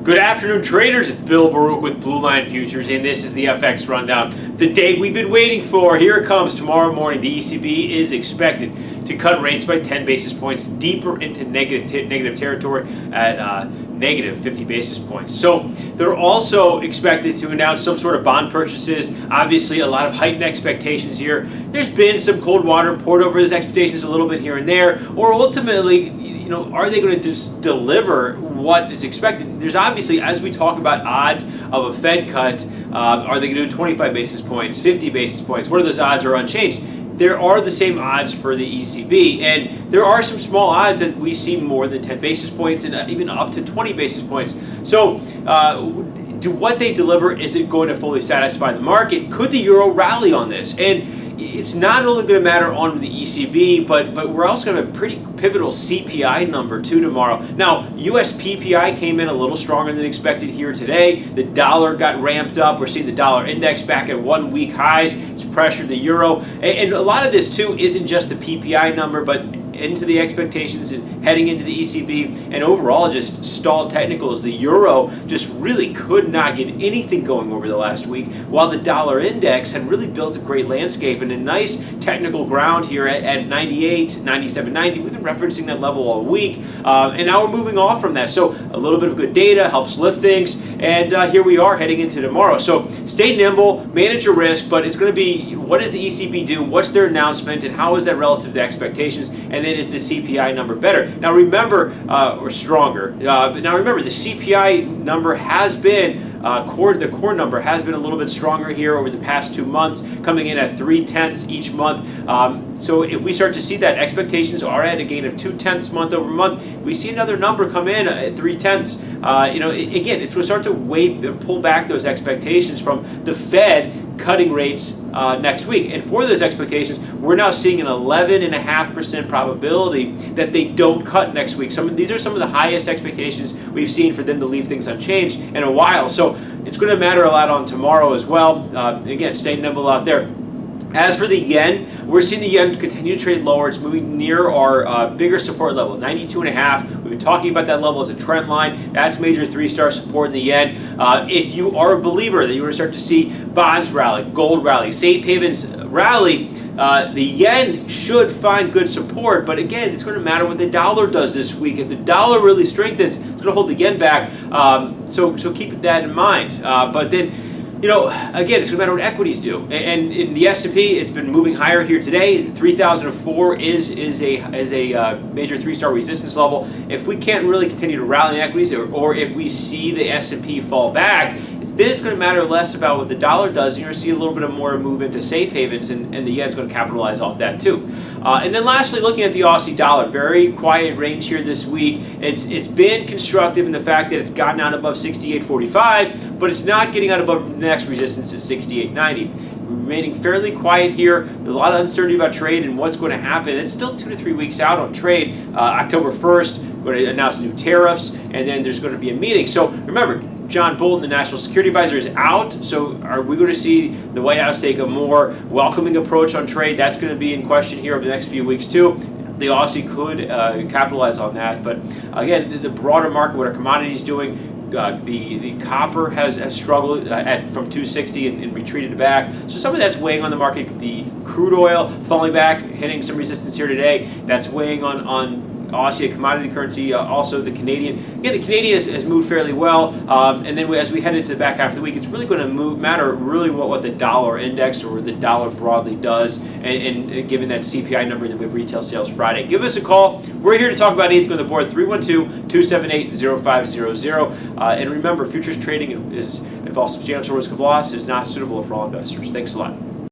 Good afternoon, traders. It's Bill Baruch with Blue Line Futures, and this is the FX Rundown. The day we've been waiting for. Here it comes tomorrow morning. The ECB is expected to cut rates by 10 basis points deeper into negative territory at negative 50 basis points. So they're also expected to announce some sort of bond purchases. Obviously, a lot of heightened expectations here. There's been some cold water poured over those expectations a little bit here and there, or ultimately, are they going to just deliver what is expected? There's obviously, as we talk about odds of a Fed cut, are they going to do 25 basis points, 50 basis points? What are those odds are unchanged? There are the same odds for the ECB, and there are some small odds that we see more than 10 basis points and even up to 20 basis points. So do what they deliver, is it going to fully satisfy the market? Could the euro rally on this? And it's not only going to matter on the ECB, but we're also going to have a pretty pivotal CPI number too tomorrow. Now, US PPI came in a little stronger than expected here today. The dollar got ramped up. We're seeing the dollar index back at 1 week highs. It's pressured the euro. And a lot of this too isn't just the PPI number, but into the expectations and heading into the ECB, and overall just stalled technicals. The euro just really could not get anything going over the last week, while the dollar index had really built a great landscape and a nice technical ground here at 98, 97, 90. We've been referencing that level all week, and now we're moving off from that. So a little bit of good data helps lift things, and here we are heading into tomorrow. So stay nimble, manage your risk, but it's going to be, what does the ECB do? What's their announcement, and how is that relative to expectations? And then is the CPI number better? Now remember, or stronger, but now remember, the CPI number has been, the core number has been a little bit stronger here over the past 2 months, coming in at 0.3 each month. So if we start to see that, expectations are at a gain of 0.2 month over month. If we see another number come in at 0.3, again, it's going to start to pull back those expectations from the Fed cutting rates next week. And for those expectations, we're now seeing an 11.5% probability that they don't cut next week. These are some of the highest expectations we've seen for them to leave things unchanged in a while. So it's going to matter a lot on tomorrow as well. Again, stay nimble out there. As for the yen, we're seeing the yen continue to trade lower. It's moving near our bigger support level, 92.5. We've been talking about that level as a trend line. That's major 3-star support in the yen. If you are a believer that you want to start to see bonds rally, gold rally, safe havens rally, the yen should find good support. But again, it's going to matter what the dollar does this week. If the dollar really strengthens, it's going to hold the yen back. So keep that in mind. But then, again, it's going to matter what equities do. And in the S&P, it's been moving higher here today. 3,004 is a major 3-star resistance level. If we can't really continue to rally in equities, or if we see the S&P fall back, then it's going to matter less about what the dollar does, and you're going to see a little bit of more move into safe havens, and the yen's going to capitalize off that too. And then lastly, looking at the Aussie dollar, very quiet range here this week. It's been constructive in the fact that it's gotten out above 68.45, but it's not getting out above the next resistance at 68.90. Remaining fairly quiet here. There's a lot of uncertainty about trade and what's going to happen. It's still 2 to 3 weeks out on trade. October 1st, going to announce new tariffs, and then there's going to be a meeting. So remember, John Bolton, the National Security Advisor, is out. So are we going to see the White House take a more welcoming approach on trade? That's going to be in question here over the next few weeks too. The Aussie could capitalize on that. But again, the broader market, what are commodities doing? The copper has struggled from 260 and retreated back. So some of that's weighing on the market. The crude oil falling back, hitting some resistance here today. That's weighing on Aussie, a commodity currency, also the Canadian. Again, the Canadian has moved fairly well, and then as we head into the back half of the week, it's really going to matter really what the dollar index or the dollar broadly does, and given that CPI number that we have retail sales Friday. Give us a call. We're here to talk about anything on the board, 312-278-0500. And remember, futures trading involves substantial risk of loss. Is not suitable for all investors. Thanks a lot.